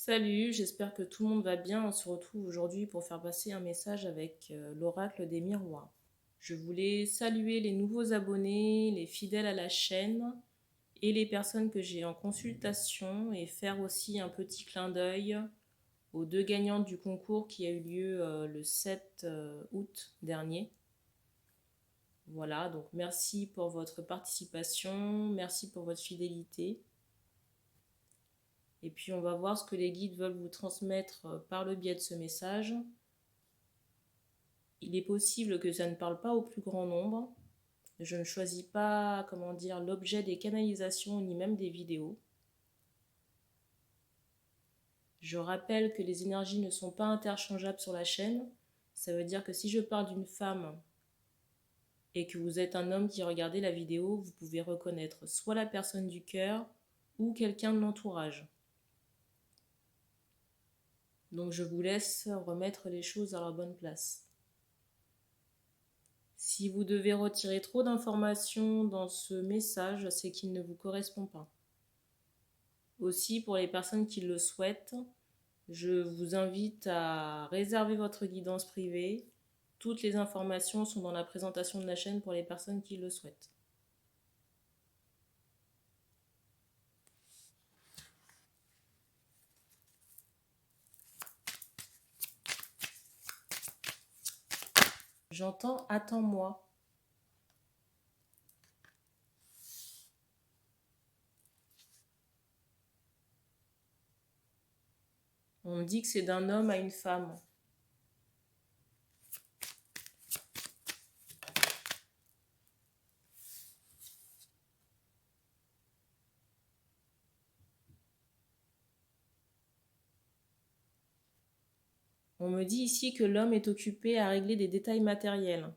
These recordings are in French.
Salut, j'espère que tout le monde va bien. On se retrouve aujourd'hui pour faire passer un message avec l'oracle des miroirs. Je voulais saluer les nouveaux abonnés, les fidèles à la chaîne et les personnes que j'ai en consultation et faire aussi un petit clin d'œil aux deux gagnantes du concours qui a eu lieu le 7 août dernier. Voilà, donc merci pour votre participation, merci pour votre fidélité. Et puis on va voir ce que les guides veulent vous transmettre par le biais de ce message. Il est possible que ça ne parle pas au plus grand nombre. Je ne choisis pas, l'objet des canalisations ni même des vidéos. Je rappelle que les énergies ne sont pas interchangeables sur la chaîne. Ça veut dire que si je parle d'une femme et que vous êtes un homme qui regardez la vidéo, vous pouvez reconnaître soit la personne du cœur ou quelqu'un de l'entourage. Donc je vous laisse remettre les choses à leur bonne place. Si vous devez retirer trop d'informations dans ce message, c'est qu'il ne vous correspond pas. Aussi, pour les personnes qui le souhaitent, je vous invite à réserver votre guidance privée. Toutes les informations sont dans la présentation de la chaîne pour les personnes qui le souhaitent. J'entends « attends-moi ». On me dit que c'est d'un homme à une femme. On me dit ici que l'homme est occupé à régler des détails matériels.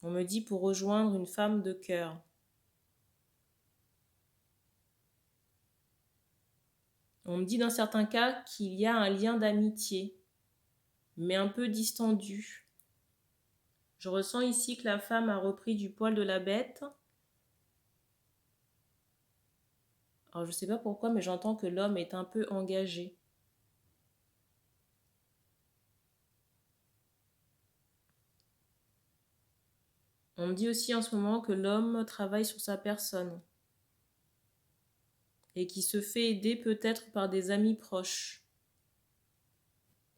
On me dit pour rejoindre une femme de cœur. On me dit dans certains cas qu'il y a un lien d'amitié, mais un peu distendu. Je ressens ici que la femme a repris du poil de la bête. Alors je ne sais pas pourquoi, mais j'entends que l'homme est un peu engagé. On me dit aussi en ce moment que l'homme travaille sur sa personne et qui se fait aider peut-être par des amis proches.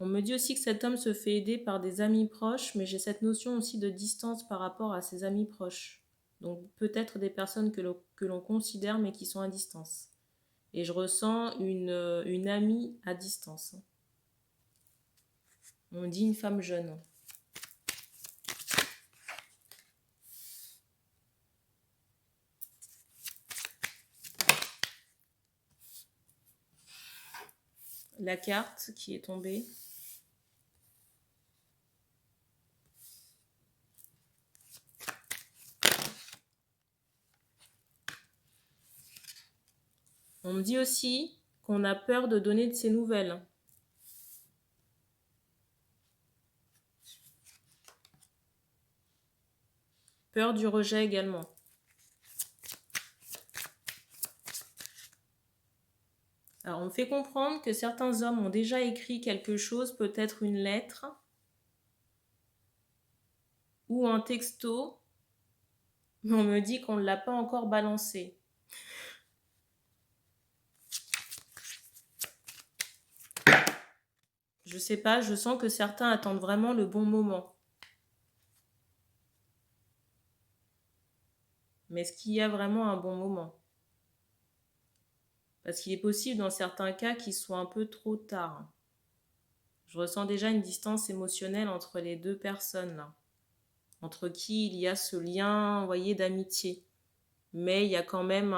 On me dit aussi que cet homme se fait aider par des amis proches, mais j'ai cette notion aussi de distance par rapport à ses amis proches. Donc peut-être des personnes que l'on considère mais qui sont à distance. Et je ressens une amie à distance. On dit une femme jeune. La carte qui est tombée. On me dit aussi qu'on a peur de donner de ses nouvelles. Peur du rejet également. Alors, on me fait comprendre que certains hommes ont déjà écrit quelque chose, peut-être une lettre ou un texto, mais on me dit qu'on ne l'a pas encore balancé. Je sais pas, je sens que certains attendent vraiment le bon moment. Mais est-ce qu'il y a vraiment un bon moment? Parce qu'il est possible dans certains cas qu'il soit un peu trop tard. Je ressens déjà une distance émotionnelle entre les deux personnes là. Entre qui il y a ce lien, vous voyez, d'amitié. Mais il y a quand même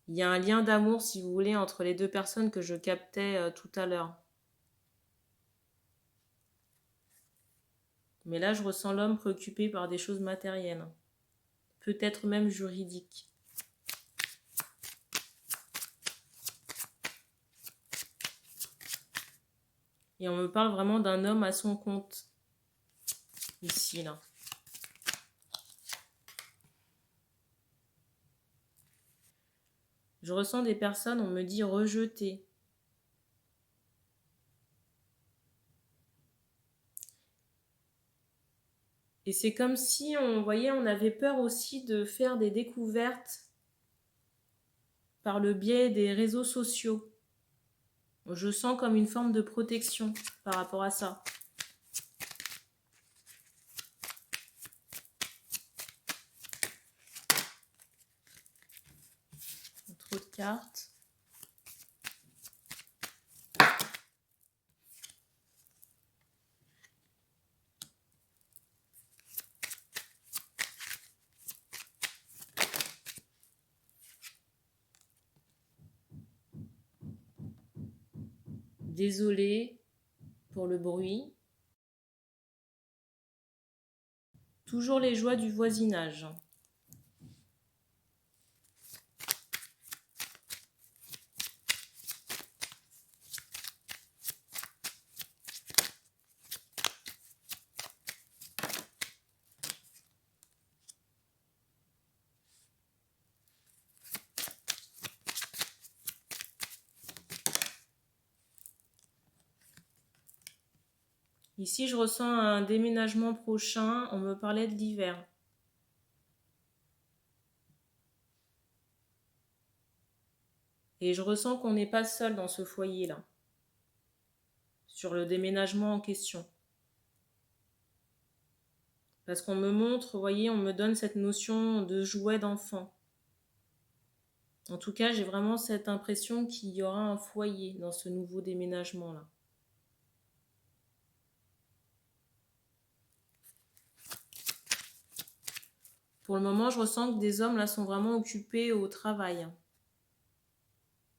il y a un lien d'amour, si vous voulez, entre les deux personnes que je captais tout à l'heure. Mais là, je ressens l'homme préoccupé par des choses matérielles. Peut-être même juridiques. Et on me parle vraiment d'un homme à son compte. Ici, là. Je ressens des personnes, on me dit rejetées. Et c'est comme si, on avait peur aussi de faire des découvertes par le biais des réseaux sociaux. Je sens comme une forme de protection par rapport à ça. Trop de cartes. Désolée pour le bruit. Toujours les joies du voisinage. Ici, je ressens un déménagement prochain. On me parlait de l'hiver. Et je ressens qu'on n'est pas seul dans ce foyer-là, sur le déménagement en question. Parce qu'on me montre, vous voyez, on me donne cette notion de jouet d'enfant. En tout cas, j'ai vraiment cette impression qu'il y aura un foyer dans ce nouveau déménagement-là. Pour le moment, je ressens que des hommes là sont vraiment occupés au travail.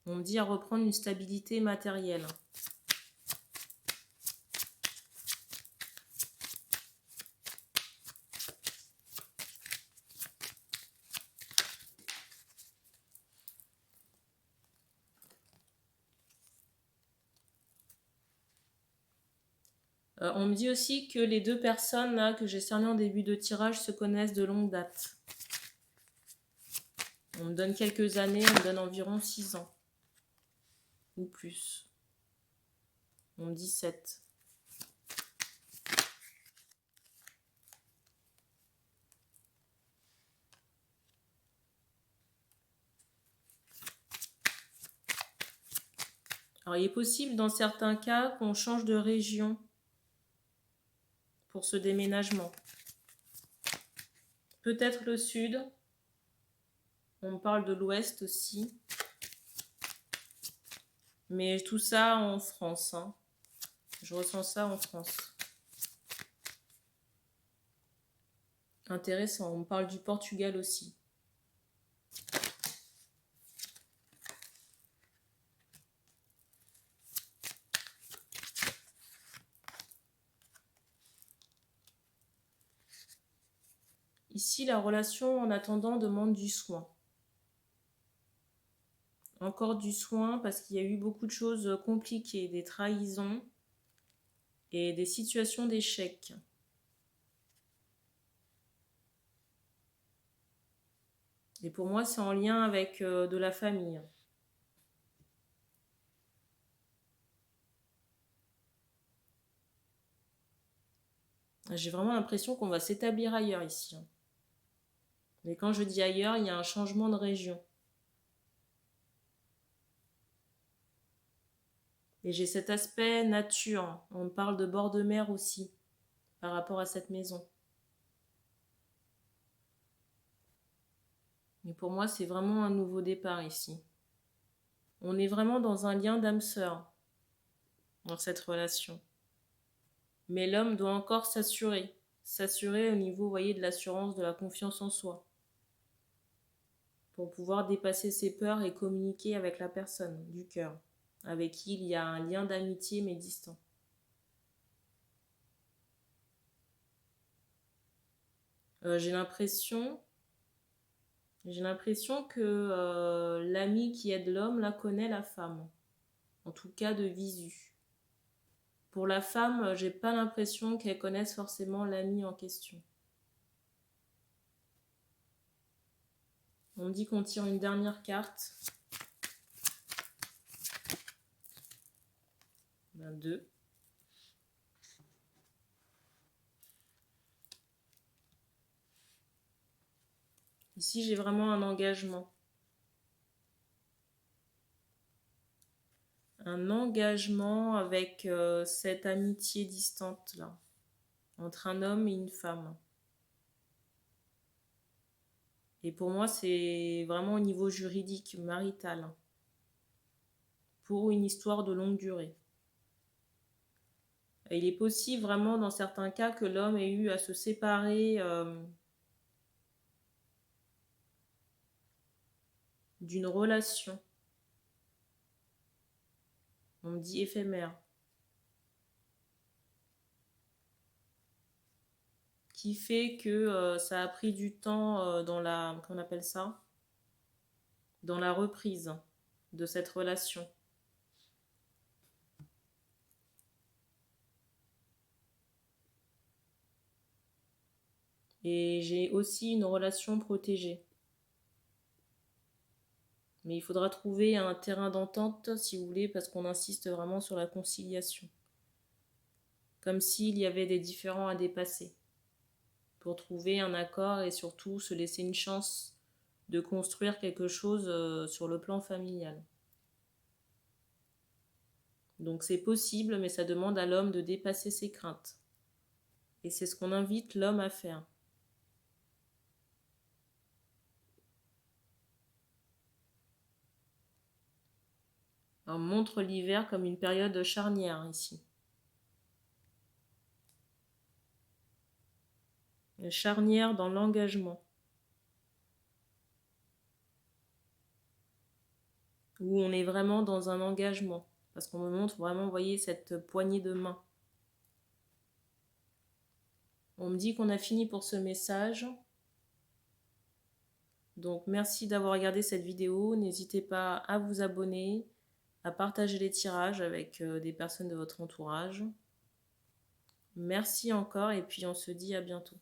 On me dit à reprendre une stabilité matérielle. On me dit aussi que les deux personnes là que j'ai cernées en début de tirage se connaissent de longue date. On me donne quelques années, on me donne environ 6 ans. Ou plus. On me dit 7. Alors il est possible dans certains cas qu'on change de région pour ce déménagement. Peut-être le sud. On me parle de l'ouest aussi. Mais tout ça en France. Hein. Je ressens ça en France. Intéressant. On me parle du Portugal aussi. Ici, la relation en attendant demande du soin. Encore du soin parce qu'il y a eu beaucoup de choses compliquées, des trahisons et des situations d'échec. Et pour moi, c'est en lien avec de la famille. J'ai vraiment l'impression qu'on va s'établir ailleurs ici. Mais quand je dis ailleurs, il y a un changement de région. Et j'ai cet aspect nature. On me parle de bord de mer aussi, par rapport à cette maison. Et pour moi, c'est vraiment un nouveau départ ici. On est vraiment dans un lien d'âme sœur, dans cette relation. Mais l'homme doit encore s'assurer au niveau, vous voyez, de l'assurance, de la confiance en soi, pour pouvoir dépasser ses peurs et communiquer avec la personne du cœur, avec qui il y a un lien d'amitié mais distant. J'ai l'impression que l'ami qui aide l'homme là connaît la femme, en tout cas de visu. Pour la femme, j'ai pas l'impression qu'elle connaisse forcément l'ami en question. On me dit qu'on tire une dernière carte. Un 2. Ici, j'ai vraiment un engagement. Un engagement avec cette amitié distante là, entre un homme et une femme. Et pour moi, c'est vraiment au niveau juridique, marital, pour une histoire de longue durée. Et il est possible vraiment dans certains cas que l'homme ait eu à se séparer d'une relation. On me dit éphémère. Qui fait que ça a pris du temps dans la, comment on appelle ça, dans la reprise de cette relation. Et j'ai aussi une relation protégée. Mais il faudra trouver un terrain d'entente, si vous voulez, parce qu'on insiste vraiment sur la conciliation. Comme s'il y avait des différends à dépasser. Pour trouver un accord et surtout se laisser une chance de construire quelque chose sur le plan familial. Donc c'est possible, mais ça demande à l'homme de dépasser ses craintes. Et c'est ce qu'on invite l'homme à faire. On montre l'hiver comme une période charnière ici. Une charnière dans l'engagement. Où on est vraiment dans un engagement. Parce qu'on me montre vraiment, vous voyez, cette poignée de main. On me dit qu'on a fini pour ce message. Donc merci d'avoir regardé cette vidéo. N'hésitez pas à vous abonner, à partager les tirages avec des personnes de votre entourage. Merci encore et puis on se dit à bientôt.